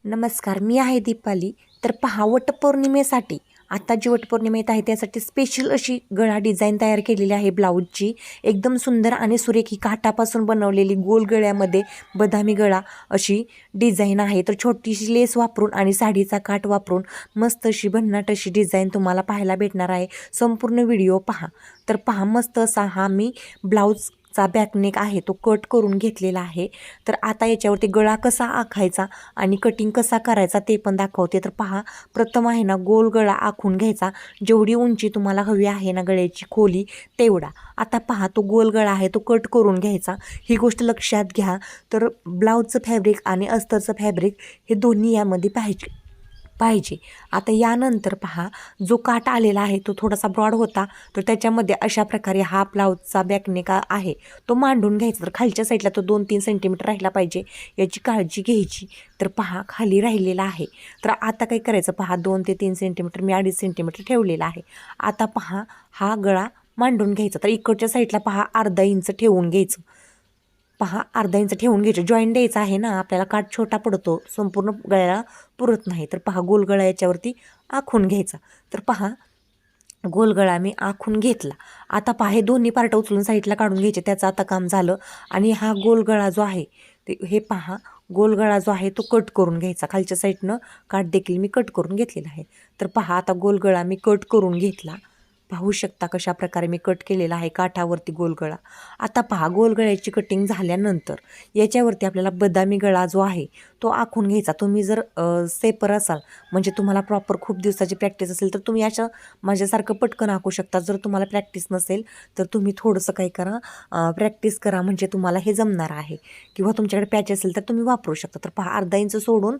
नमस्कार, मी आहे दीपाली. तर पहा, वटपौर्णिमेसाठी आता जी वटपौर्णिमा येत आहे त्यासाठी स्पेशल अशी गळा डिझाईन तयार केलेली आहे ब्लाऊजची. एकदम सुंदर आणि सुरेख ही काठापासून बनवलेली गोल गळ्यामध्ये बदामी गळा अशी डिझाईन आहे. तर छोटीशी लेस वापरून आणि साडीचा काठ वापरून मस्त अशी भन्नाट अशी डिझाईन तुम्हाला पाहायला भेटणार आहे. संपूर्ण व्हिडिओ पहा. तर पहा, मस्त असा हा मी ब्लाऊज बॅकनेक आहे तो कट करून घेतलेला आहे. तर आता याच्यावरती गळा कसा आखायचा आणि कटिंग कसा करायचा ते पण दाखवते. तर पहा, प्रथम आहे ना गोल गळा आखून घ्यायचा. जेवढी उंची तुम्हाला हवी आहे ना गळ्याची खोली तेवढा. आता पहा, तो गोल गळा आहे तो कट करून घ्यायचा. ही गोष्ट लक्षात घ्या. तर ब्लाऊजचं फॅब्रिक आणि अस्तरचं फॅब्रिक हे दोन्ही यामध्ये पाहिजे. आता यानंतर पहा, जो काठ आलेला आहे तो थोडासा ब्रॉड होता. तर त्याच्यामध्ये अशा प्रकारे हा ब्लाऊजचा बॅकनेक आहे तो मांडून घ्यायचा. तर खालच्या साईडला तो 2-3 सेंटीमीटर राहिला पाहिजे, याची काळजी घ्यायची. तर पहा, खाली राहिलेला आहे. तर आता काय करायचं पहा, 2 ते 3 सेंटीमीटर मी 2.5 सेंटीमीटर ठेवलेला आहे. आता पहा, हा गळा मांडून घ्यायचा. तर इकडच्या साईडला पहा अर्धा इंच ठेवून घ्यायचं. पहा, अर्धा इंच ठेवून घ्यायचं. जॉईंट द्यायचा आहे ना, आपल्याला काठ छोटा पडतो, संपूर्ण गळ्याला पुरत नाही. तर पहा, गोल गळा याच्यावरती आखून घ्यायचा. तर पहा, गोल गळा मी आखून घेतला. आता पहा, हे दोन्ही पार्ट उचलून साईडला काढून घ्यायचे. त्याचं आता काम झालं. आणि हा गोल गळा जो आहे ते हे पहा, गोल गळा जो आहे तो कट करून घ्यायचा. खालच्या साईडनं काठ देखील मी कट करून घेतलेला आहे. तर पहा, आता गोल गळा मी कट करून घेतला. पाहू शकता कशा प्रकारे मी कट केलेला आहे काठावरती गोल गळा. आता पहा, गोल गळ्याची कटिंग झाल्यानंतर याच्यावरती आपल्याला बदामी गळा जो आहे तो आखून घ्यायचा. तुम्ही जर सेपर असाल, म्हणजे तुम्हाला प्रॉपर खूप दिवसाची प्रॅक्टिस असेल, तर तुम्ही अशा माझ्यासारखं पटकन आखू शकता. जर तुम्हाला प्रॅक्टिस नसेल तर तुम्ही थोडंसं काय करा, प्रॅक्टिस करा, म्हणजे तुम्हाला हे जमणार आहे. किंवा तुमच्याकडे पॅच असेल तर तुम्ही वापरू शकता. तर पहा, अर्धा इंच सोडून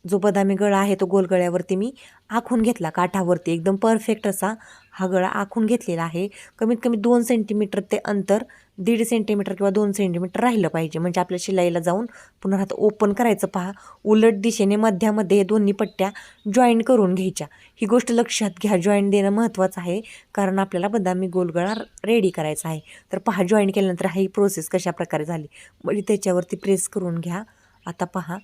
जो बदामी गळा आहे तो गोल गळ्यावरती मी आखून घेतला. काठावरती एकदम परफेक्ट असा हा गळा आखून घेतलेला आहे. कमीत कमी 2 सेंटीमीटर ते अंतर 1.5 सेंटीमीटर किंवा 2 सेंटीमीटर राहिलं पाहिजे, म्हणजे आपल्या शिलाईला जाऊन पुन्हा आता ओपन करायचं. पहा, उलट दिशेने मध्यामध्ये दोन्ही पट्ट्या जॉईंट करून घ्यायच्या. ही गोष्ट लक्षात घ्या, जॉईंट देणं महत्त्वाचं आहे, कारण आपल्याला बदामी गोल गळा रेडी करायचा आहे. तर पहा, जॉईंट केल्यानंतर ही प्रोसेस कशा प्रकारे झाली, म्हणजे त्याच्यावरती प्रेस करून घ्या. आता पहा,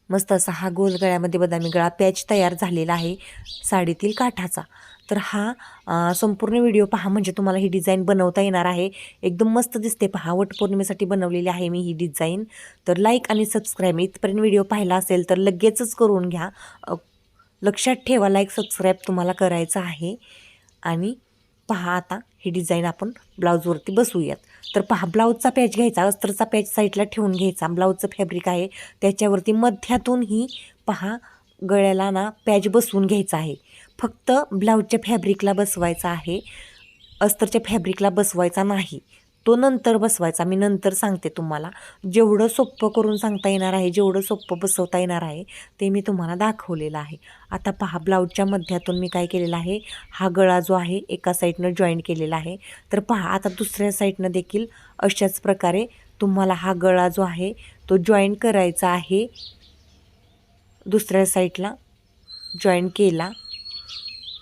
मस्त असा हा गोल गळ्यामध्ये बदामी गळा पॅच तयार झालेला आहे साडीतील काठाचा. तर हा संपूर्ण व्हिडिओ पहा, म्हणजे तुम्हाला ही डिझाईन बनवता येणार आहे. एकदम मस्त दिसते. पहा, वटपौर्णिमेसाठी बनवलेली आहे मी ही डिझाईन. तर लाईक आणि सबस्क्राईब, इथपर्यंत व्हिडिओ पाहिला असेल तर लगेचच करून घ्या. लक्षात ठेवा, लाईक सबस्क्राईब तुम्हाला करायचं आहे. आणि पहा, आता ही डिझाईन आपण ब्लाऊजवरती बसूयात. तर पहा, ब्लाऊजचा पॅच घ्यायचा, अस्तरचा पॅच साईडला ठेवून घ्यायचा. ब्लाऊजचं फॅब्रिक आहे त्याच्यावरती मध्यातून ही पहा गळ्याला ना पॅच बसवून घ्यायचा आहे. फक्त ब्लाऊजच्या फॅब्रिकला बसवायचा आहे, अस्तरच्या फॅब्रिकला बसवायचा नाही. तो नंतर बसवायचा. मी नंतर सांगते तुम्हाला. जेवढं सोप्पं करून सांगता येणार आहे, जेवढं सोप्पं बसवता येणार आहे ते मी तुम्हाला दाखवलेलं आहे. आता पहा, ब्लाऊजच्या मध्यातून मी काय केलेलं आहे, हा गळा जो आहे एका साईडनं जॉईंट केलेला आहे. तर पहा, आता दुसऱ्या साईडनं देखील अशाच प्रकारे तुम्हाला हा गळा जो आहे तो जॉईंट करायचा आहे. दुसऱ्या साईडला जॉईंट केला.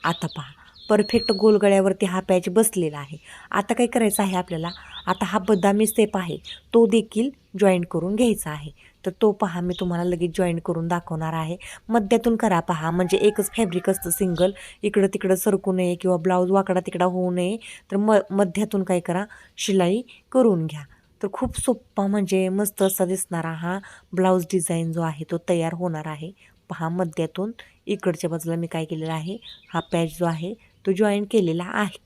आता पहा, परफेक्ट गोल गळ्यावरती हा पॅच बसलेला आहे. आता काय करायचं आहे आपल्याला, आता हा बदामी स्टेप आहे तो देखील जॉईंट करून घ्यायचा आहे. तर तो पहा, मी तुम्हाला लगेच जॉईंट करून दाखवणार आहे. मध्यातून करा पहा, म्हणजे एकच फॅब्रिक असतं सिंगल, इकडं तिकडं सरकू नये किंवा ब्लाऊज वाकडा तिकडा होऊ नये. तर मध्यातून काय करा, शिलाई करून घ्या. तर खूप सोप्पा, म्हणजे मस्त असा दिसणारा हा ब्लाऊज डिझाईन जो आहे तो तयार होणार आहे. पहा, मध्यातून इकडच्या बाजूला मी काय केलेलं आहे, हा पॅच जो आहे तो जॉईंट केलेला आहे.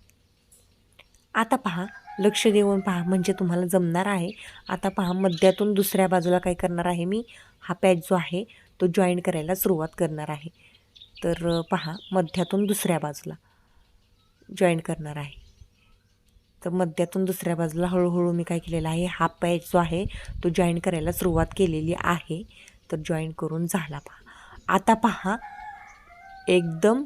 आता पहा, लक्ष देऊन पहा, म्हणजे तुम्हाला जमणार आहे. आता पहा, मध्यातून दुसऱ्या बाजूला काय करणार आहे मी, हा पॅच जो आहे तो जॉईंट करायला सुरुवात करणार आहे. तर पहा, मध्यातून दुसऱ्या बाजूला जॉईंट करणार आहे. तर मध्यातून दुसऱ्या बाजूला हळूहळू मी काय केलेलं आहे, हा पॅच जो आहे तो जॉईंट करायला सुरुवात केलेली आहे. तर जॉईंट करून झाला पहा. आता पहा, एकदम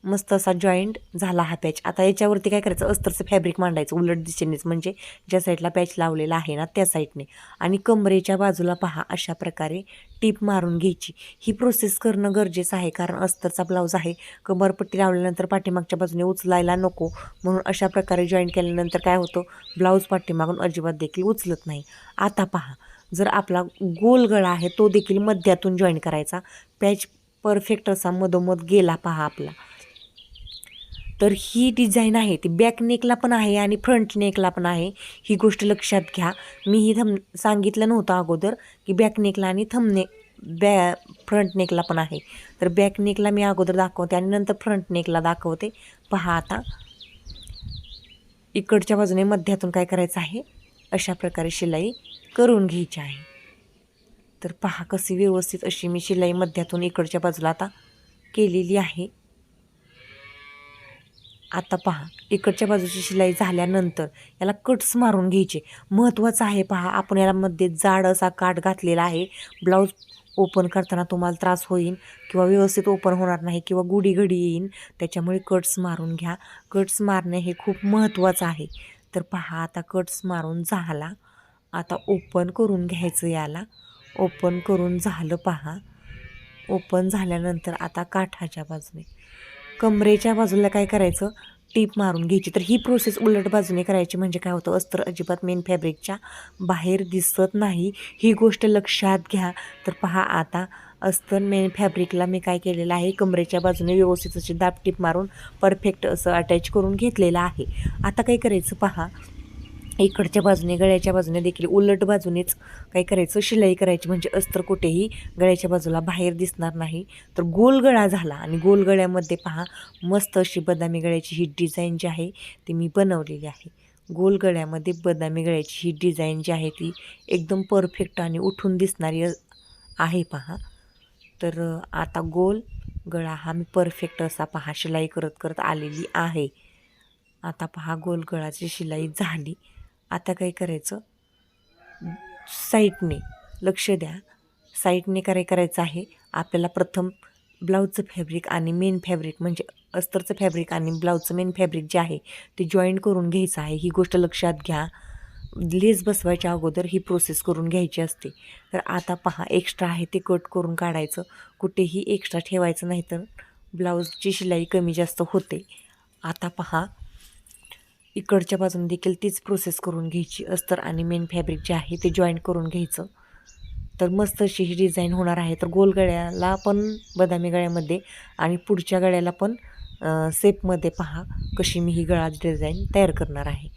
मस्त असा जॉईंट झाला हा पॅच. आता याच्यावरती काय करायचं, अस्तरचं फॅब्रिक मांडायचं उलट दिशेनेच, म्हणजे ज्या साईडला पॅच लावलेला आहे ना त्या साईडने. आणि कमरेच्या बाजूला पहा, अशा प्रकारे टीप मारून घ्यायची. ही प्रोसेस करणं गरजेचं आहे, कारण अस्तरचा ब्लाऊज आहे, कमरपट्टी लावल्यानंतर पाठीमागच्या बाजूने उचलायला नको, म्हणून अशा प्रकारे जॉईंट केल्यानंतर काय होतं, ब्लाऊज पाठीमागून अजिबात देखील उचलत नाही. आता पहा, जर आपला गोल गळा आहे तो देखील मध्यातून जॉईन करायचा. पॅच परफेक्ट असा मधोमध गेला पहा आपला. तर ही डिझाईन आहे ती बॅक नेकला पण आहे आणि फ्रंट नेकला पण आहे. ही गोष्ट लक्षात घ्या. मी ही सांगितलं नव्हतं अगोदर की बॅक नेकला आणि फ्रंट नेकला पण आहे. तर बॅक नेकला मी अगोदर दाखवते आणि नंतर फ्रंट नेकला दाखवते. पहा आता इकडच्या बाजूने मध्यातून काय करायचं आहे, अशा प्रकारे शिलाई करून घ्यायची आहे. तर पहा कशी व्यवस्थित अशी मी शिलाई मध्यातून इकडच्या बाजूला आता केलेली आहे. आता पहा इकडच्या बाजूची शिलाई झाल्यानंतर याला कट्स मारून घ्यायचे. महत्त्वाचं आहे पहा, आपण यामध्ये जाड असा काठ घातलेला आहे. ब्लाऊज ओपन करताना तुम्हाला त्रास होईल किंवा व्यवस्थित ओपन होणार नाही किंवा गुढी घडी येईन, त्याच्यामुळे कट्स मारून घ्या. कट्स मारणे हे खूप महत्त्वाचं आहे. तर पहा आता कट्स मारून झाला. आता ओपन करून घ्यायचं याला. ओपन करून झालं पहा. ओपन झाल्यानंतर आता काठाच्या बाजूने कमरेच्या बाजूला काय करायचं, टीप मारून घ्यायची. तर ही प्रोसेस उलट बाजूने करायची म्हणजे काय होतं, अस्तर अजिबात मेन फॅब्रिकच्या बाहेर दिसत नाही. ही गोष्ट लक्षात घ्या. तर पहा आता अस्तर मेन फॅब्रिकला मी काय केलेलं आहे, कमरेच्या बाजूने व्यवस्थित अशी दाब टीप मारून परफेक्ट असं अटॅच करून घेतलेलं आहे. आता काय करायचं पहा, इकडच्या बाजूने गळ्याच्या बाजूने देखील उलट बाजूनेच काय करायचं, शिलाई करायची म्हणजे अस्तर कुठेही गळ्याच्या बाजूला बाहेर दिसणार नाही. तर गोल गळा झाला आणि गोल गळ्यामध्ये पहा मस्त अशी बदामी गळ्याची ही डिझाईन जी आहे ती मी बनवलेली आहे. गोल गळ्यामध्ये बदामी गळ्याची ही डिझाईन जी आहे ती एकदम परफेक्ट आणि उठून दिसणारी आहे पहा. तर आता गोल गळा हा मी परफेक्ट असा पहा शिलाई करत करत आलेली आहे. आता पहा गोल गळाची शिलाई झाली. आता काय करायचं, साईडने लक्ष द्या. साईडने काय करायचं आहे, आपल्याला प्रथम ब्लाऊजचं फॅब्रिक आणि मेन फॅब्रिक म्हणजे अस्तरचं फॅब्रिक आणि ब्लाऊजचं मेन फॅब्रिक जे आहे ते जॉईन करून घ्यायचं आहे. ही गोष्ट लक्षात घ्या. लेस बसवायच्या अगोदर ही प्रोसेस करून घ्यायची असते. तर आता पहा एक्स्ट्रा आहे ते कट करून काढायचं. कुठेही एक्स्ट्रा ठेवायचं नाही तर ब्लाऊजची शिलाई कमी जास्त होते. आता पहा इकडच्या बाजूने देखील तीच प्रोसेस करून घ्यायची. अस्तर आणि मेन फॅब्रिक जे आहे ते जॉईन करून घ्यायचं. तर मस्त अशी ही डिझाईन होणार आहे. तर गोल गळ्याला पण बदामी गळ्यामध्ये आणि पुढच्या गळ्याला पण सेपमध्ये पहा कशी मी ही गळा डिझाईन तयार करणार आहे.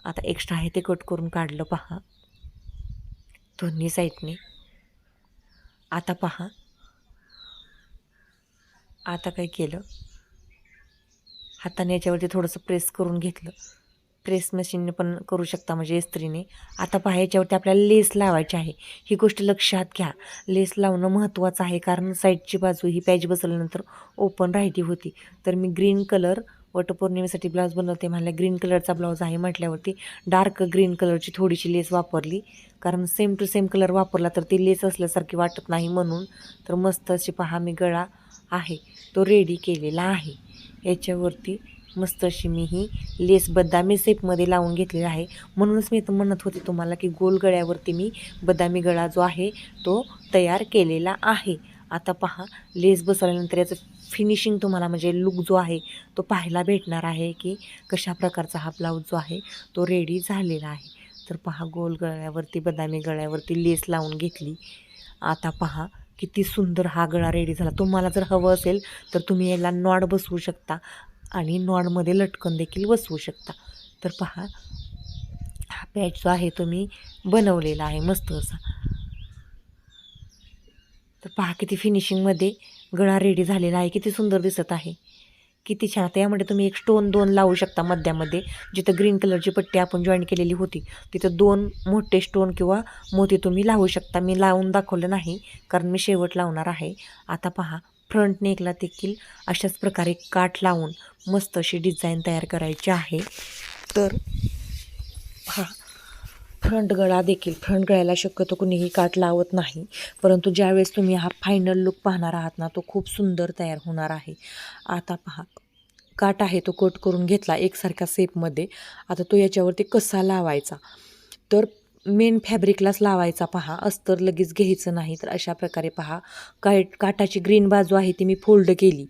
आता एक्स्ट्रा आहे ते कट करून काढलं पहा दोन्ही साईडने. आता पहा आता काय केलं, हाताने याच्यावरती थोडंसं प्रेस करून घेतलं. प्रेस मशीनने पण करू शकता म्हणजे इस्त्रीने. आता पहा याच्यावरती आपल्याला लेस लावायची आहे. ही गोष्ट लक्षात घ्या. लेस लावणं महत्त्वाचं आहे कारण साईडची बाजू ही पॅच बसवल्यानंतर ओपन राहिली होती. तर मी ग्रीन कलर वटपौर्णिमेसाठी ब्लाऊज बनवते म्हणलं, ग्रीन कलरचा ब्लाऊज आहे म्हटल्यावरती डार्क ग्रीन कलरची थोडीशी लेस वापरली. कारण सेम टू सेम कलर वापरला तर ती लेस असल्यासारखी वाटत नाही म्हणून. तर मस्त अशी पहा मी गळा आहे तो रेडी केलेला आहे. याच्यावरती मस्त अशी मी ही लेस बदामी सेपमध्ये लावून घेतलेला आहे. म्हणूनच मी म्हणत होते तुम्हाला की गोल गळ्यावरती मी बदामी गळा जो आहे तो तयार केलेला आहे. आता पहा लेस बसवल्यानंतर याचं फिनिशिंग तुम्हाला म्हणजे लुक जो आहे तो पाहायला भेटणार आहे की कशा प्रकारचा हा ब्लाऊज जो आहे तो रेडी झालेला आहे. तर पहा गोल गळ्यावरती बदामी गळ्यावरती लेस लावून घेतली. आता पहा किती सुंदर हा गळा रेडी झाला. तुम्हाला जर हवं असेल तर तुम्ही याला नॉड बसवू शकता आणि नॉडमध्ये लटकन देखील बसवू शकता. तर पहा हा पॅच जो आहे तो मी बनवलेला आहे मस्त असा. तर पहा किती फिनिशिंगमध्ये गळा रेडी झालेला आहे, किती सुंदर दिसत आहे, किती छान. आता यामध्ये तुम्ही एक स्टोन 2 लावू शकता मध्यामध्ये. जिथं ग्रीन कलरची पट्टी आपण जॉईन केलेली होती तिथं 2 मोठे स्टोन किंवा मोती तुम्ही लावू शकता. मी लावून दाखवलं नाही कारण मी शेवट लावणार आहे. आता पहा फ्रंट नेकला देखील अशाच प्रकारे काठ लावून मस्त अशी डिझाईन तयार करायची आहे. तर हा फ्रंट गळ्याला शक्यतो कुणीही काठ लावत नाही, परंतु ज्यावेळेस तुम्ही हा फायनल लुक पाहणार आहात ना तो खूप सुंदर तयार होणार आहे. आता पहा काठ आहे तो कट करून घेतला एकसारख्या सेपमध्ये. आता तो याच्यावरती कसा लावायचा, तर मेन फॅब्रिकलाच लावायचा पहा, अस्तर लगेच घ्यायचं नाही. तर अशा प्रकारे पहा काठाची ग्रीन बाजू आहे ती मी फोल्ड केली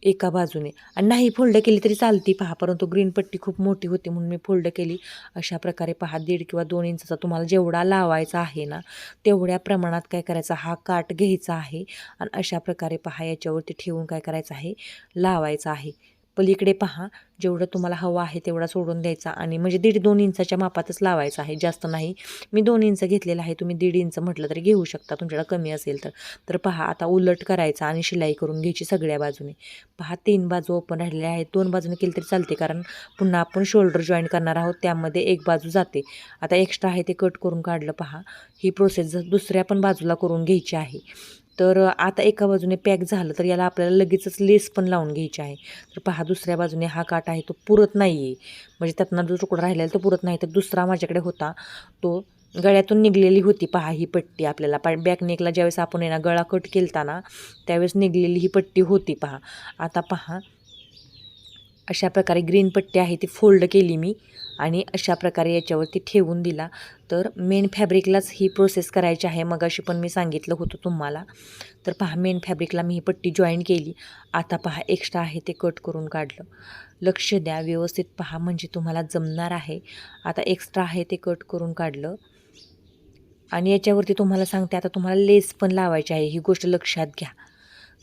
एका बाजूने, आणि नाही फोल्ड केली तरी चालती पहा, परंतु ग्रीन पट्टी खूप मोठी होती म्हणून मी फोल्ड केली. अशा प्रकारे पहा 1.5 किंवा 2 इंचाचा तुम्हाला जेवढा लावायचा आहे ना तेवढ्या प्रमाणात काय करायचं, हा काठ घ्यायचा आहे आणि अशा प्रकारे पहा याच्यावरती ठेवून काय करायचं आहे, लावायचं आहे. पलीकडे पहा जेवढं तुम्हाला हवं आहे तेवढा सोडून द्यायचा आणि म्हणजे 1.5-2 इंचाच्या मापातच लावायचं आहे, जास्त नाही. मी 2 इंच घेतलेला आहे, तुम्ही 1.5 इंच म्हटलं तरी घेऊ शकता तुमच्याकडे कमी असेल तर. तर पहा आता उलट करायचा आणि शिलाई करून घ्यायची सगळ्या बाजूने. पहा 3 बाजू ओपन राहिलेल्या आहेत, 2 बाजूने केली तरी चालते, कारण पुन्हा आपण शोल्डर जॉईन करणार आहोत त्यामध्ये एक बाजू जाते. आता एक्स्ट्रा आहे ते कट करून काढलं. पहा ही प्रोसेस दुसऱ्या पण बाजूला करून घ्यायची आहे. तर आता एका बाजूने पॅक झालं तर याला आपल्याला लगेचच लेस पण लावून घ्यायची आहे. तर पहा दुसऱ्या बाजूने हा काठ आहे तो पुरत नाही आहे, म्हणजे त्यातनं जो तुकडा राहिलेला तो पुरत नाही. तर दुसरा माझ्याकडे होता तो गळ्यातून निघलेली होती. पहा ही पट्टी आपल्याला बॅक नेकला ज्यावेळेस आपण आहे ना गळा कट केलता ना त्यावेळेस निघलेली ही पट्टी होती. पहा आता पहा अशा प्रकारे ग्रीन पट्टी आहे ती फोल्ड केली मी आणि अशा प्रकारे याच्यावरती ठेवून दिला. तर मेन फॅब्रिकलाच ही प्रोसेस करायची आहे, मगाशी पण मी सांगितलं होतं तुम्हाला. तर पहा मेन फॅब्रिकला मी ही पट्टी जॉईन केली. आता पहा एक्स्ट्रा आहे ते कट करून काढलं. लक्ष द्या व्यवस्थित पहा म्हणजे तुम्हाला जमणार आहे. आता एक्स्ट्रा आहे ते कट करून काढलं आणि याच्यावरती तुम्हाला सांगते आता तुम्हाला लेस पण लावायची आहे, ही गोष्ट लक्षात घ्या.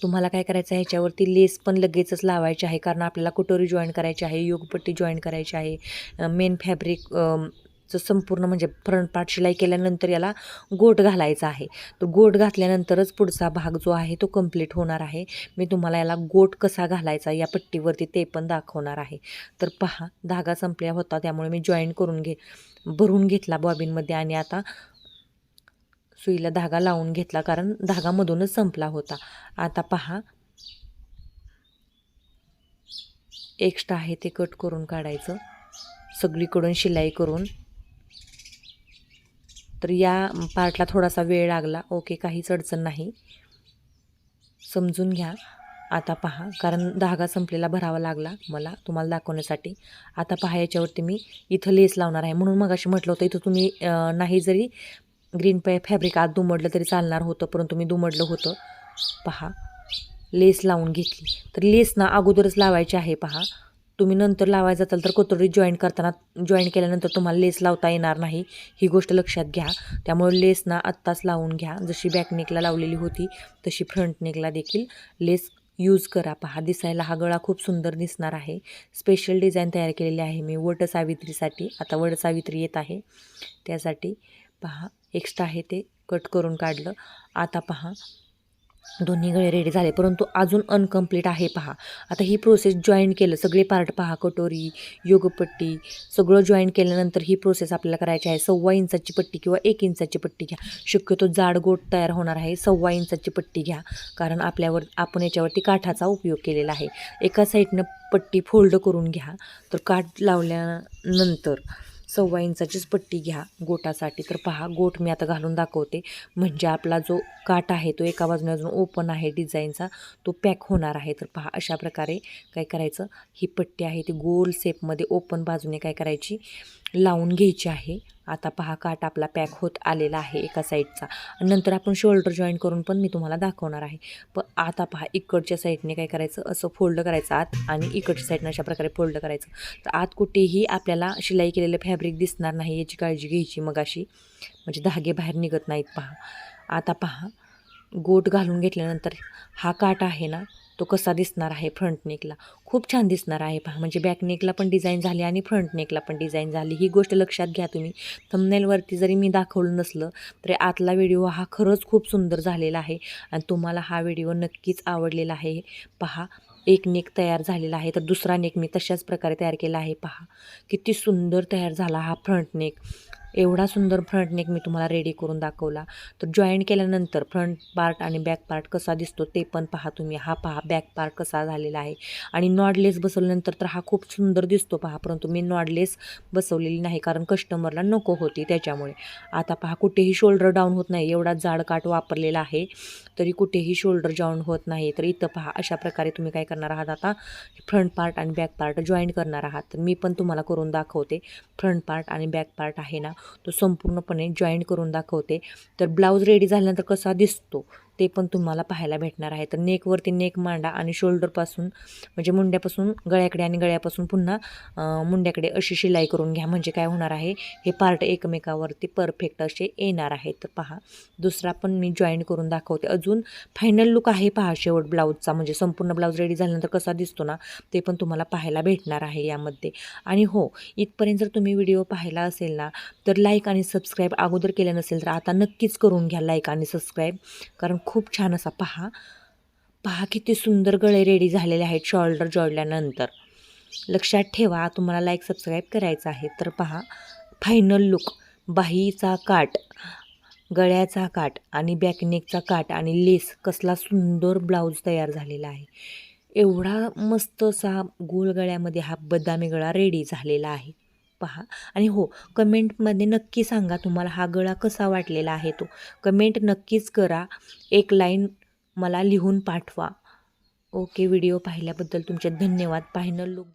तुम्हाला काय करायचं आहे ह्याच्यावरती लेस पण लगेचच लावायची आहे, कारण आपल्याला कटोरी जॉईन करायची आहे, योगपट्टी जॉईन करायची आहे. मेन फॅब्रिक चं संपूर्ण म्हणजे फ्रंट पार्ट शिलाई केल्यानंतर याला गोट घालायचा आहे. तर गोट घातल्यानंतरच पुढचा भाग जो आहे तो कंप्लीट होणार आहे. मी तुम्हाला याला गोट कसा घालायचा या पट्टीवरती ते पण दाखवणार आहे. तर पहा धागा संपला होता त्यामुळे मी जॉईन करून भरून घेतला बॉबिनमध्ये आणि आता सुईला धागा लावून घेतला, कारण धागा मधूनच संपला होता. आता पहा एक्स्ट्रा आहे ते कट करून काढायचं सगळीकडून शिलाई करून. तर या पार्टला थोडासा वेळ लागला, ओके काहीच अडचण नाही, समजून घ्या. आता पहा कारण धागा संपलेला भरावा लागला मला तुम्हाला दाखवण्यासाठी. आता पहा याच्यावरती मी इथं लेस लावणार आहे, म्हणून मगाशी म्हटलं होतं इथं तुम्ही नाही जरी ग्रीन फॅब्रिक आत दुमडलं तरी चालणार होतं, परंतु मी दुमडलं होतं. पहा लेस लावून घेतली. तर लेस ना अगोदरच लावायची आहे. पहा तुम्ही नंतर लावायचं असेल तर कटोरी जॉईन करताना जॉईन केल्यानंतर तुम्हाला लेस लावता येणार नाही, ही गोष्ट लक्षात घ्या. त्यामुळे लेस ना आत्ताच लावून घ्या, जशी बॅक नेकला लावलेली होती तशी फ्रंट नेकला देखील लेस यूज करा. पहा दिसायला हा गळा खूप सुंदर दिसणार आहे. स्पेशल डिझाईन तयार केलेली आहे मी वटसावित्रीसाठी. आता वटसावित्री येत आहे त्यासाठी. पहा एक्स्ट्रा आहे ते कट करून काढलं. आता पहा दोन्ही गळे रेडी झाले, परंतु अजून अनकम्प्लीट आहे. पहा आता ही प्रोसेस जॉईन केलं सगळे पार्ट पहा, कटोरी योगपट्टी सगळं जॉईन केल्यानंतर ही प्रोसेस आपल्याला करायची आहे. 1.25 इंचाची पट्टी किंवा 1 इंचाची पट्टी घ्या, शक्यतो जाड गोट तयार होणार आहे. 1.25 इंचाची पट्टी घ्या, कारण आपण याच्यावरती काठाचा उपयोग केलेला आहे. एका साईडनं पट्टी फोल्ड करून घ्या. तर काठ लावल्यानंतर 1.25 इंचाचीच पट्टी घ्या गोटासाठी. तर पहा गोट मी आता घालून दाखवते, म्हणजे आपला जो काठ आहे तो एका बाजूने अजून ओपन आहे डिझाईनचा, तो पॅक होणार आहे. तर पहा अशा प्रकारे काय करायचं, ही पट्टी आहे ती गोल शेपमध्ये ओपन बाजूने काय करायची, लावून घ्यायची आहे. आता पहा काठ आपला पॅक होत आलेला आहे एका साईडचा. नंतर आपण शोल्डर जॉईन करून पण मी तुम्हाला दाखवणार आहे. पण आता पहा इकडच्या साईडने काय करायचं, असं फोल्ड करायचं आत आणि इकडच्या साईडने अशा प्रकारे फोल्ड करायचं. तर आत कुठेही आपल्याला शिलाई केलेलं फॅब्रिक दिसणार नाही याची काळजी घ्यायची मगाशी, म्हणजे धागे बाहेर निघत नाहीत. पहा आता पहा गोट घालून घेतल्यानंतर हा काठ आहे ना तो कसा दिसणार आहे फ्रंट नेकला, खूप छान दिसणार आहे. पहा म्हणजे बॅक नेकला पण डिझाईन झाली आणि फ्रंट नेकला पण डिझाईन झाली, ही गोष्ट लक्षात घ्या तुम्ही. थंबनेलवरती जरी मी दाखवलं नसलं तरी आतला व्हिडिओ हा खरंच खूप सुंदर झालेला आहे आणि तुम्हाला हा व्हिडिओ नक्कीच आवडलेला आहे. पहा एक नेक तयार झालेला आहे, तर दुसरा नेक मी तशाच प्रकारे तयार केला आहे. पहा किती सुंदर तयार झाला हा फ्रंट नेक. एवढा सुंदर फ्रंट नेक मी तुम्हाला रेडी करून दाखवला. तर जॉईन केल्यानंतर फ्रंट पार्ट आणि बॅक पार्ट कसा दिसतो ते पण पहा तुम्ही. हा पहा बॅक पार्ट कसा झालेला आहे आणि नॉडलेस बसवल्यानंतर तर हा खूप सुंदर दिसतो. पहा परंतु मी नॉडलेस बसवलेली नाही, कारण कस्टमरला नको होती त्याच्यामुळे. आता पहा कुठेही शोल्डर डाऊन होत नाही, एवढा जाड काठ वापरलेला आहे तरी कुठेही शोल्डर डाऊन होत नाही. तर इथं पहा अशा प्रकारे तुम्ही काय करणार आहात, आता फ्रंट पार्ट आणि बॅक पार्ट जॉईन करणार आहात. तर मी पण तुम्हाला करून दाखवते. फ्रंट पार्ट आणि बॅक पार्ट आहे ना तो संपूर्णपणे जॉईन करून दाखवते. तर ब्लाऊज रेडी झाल्यानंतर कसा दिसतो ते पण तुम्हाला पाहायला भेटणार आहे. तर नेकवरती नेक मांडा आणि शोल्डरपासून म्हणजे मुंड्यापासून गळ्याकडे आणि गळ्यापासून पुन्हा मुंड्याकडे अशी शिलाई करून घ्या. म्हणजे काय होणार आहे, हे पार्ट एकमेकावरती परफेक्ट असे येणार आहेत. तर पहा, दुसरा पण मी जॉईन करून दाखवते. अजून फायनल लुक आहे पहा शेवट ब्लाऊजचा, म्हणजे संपूर्ण ब्लाऊज रेडी झाल्यानंतर कसा दिसतो ना, ते पण तुम्हाला पाहायला भेटणार आहे यामध्ये. आणि हो, इथपर्यंत जर तुम्ही व्हिडिओ पाहिला असेल ना, तर लाईक आणि सबस्क्राईब अगोदर केलं नसेल तर आता नक्कीच करून घ्या लाईक आणि सबस्क्राईब, कारण खूप छान असा पहा किती सुंदर गळे रेडी झालेले आहेत शोल्डर जोडल्यानंतर. लक्षात ठेवा, तुम्हाला लाईक सबस्क्राईब करायचं आहे. तर पहा, फायनल लुक, बाहीचा काठ, गळ्याचा काठ आणि बॅकनेकचा काठ आणि लेस, कसला सुंदर ब्लाऊज तयार झालेला आहे. एवढा मस्त असा गोल गळ्यामध्ये हा बदामी गळा रेडी झालेला आहे पहा. आणि हो, कमेंटमध्ये नक्की सांगा तुम्हाला हा गळा कसा वाटलेला आहे. तो कमेंट नक्कीच करा, एक लाईन मला लिहून पाठवा. ओके, व्हिडिओ पाहिल्याबद्दल तुमचे धन्यवाद. Final look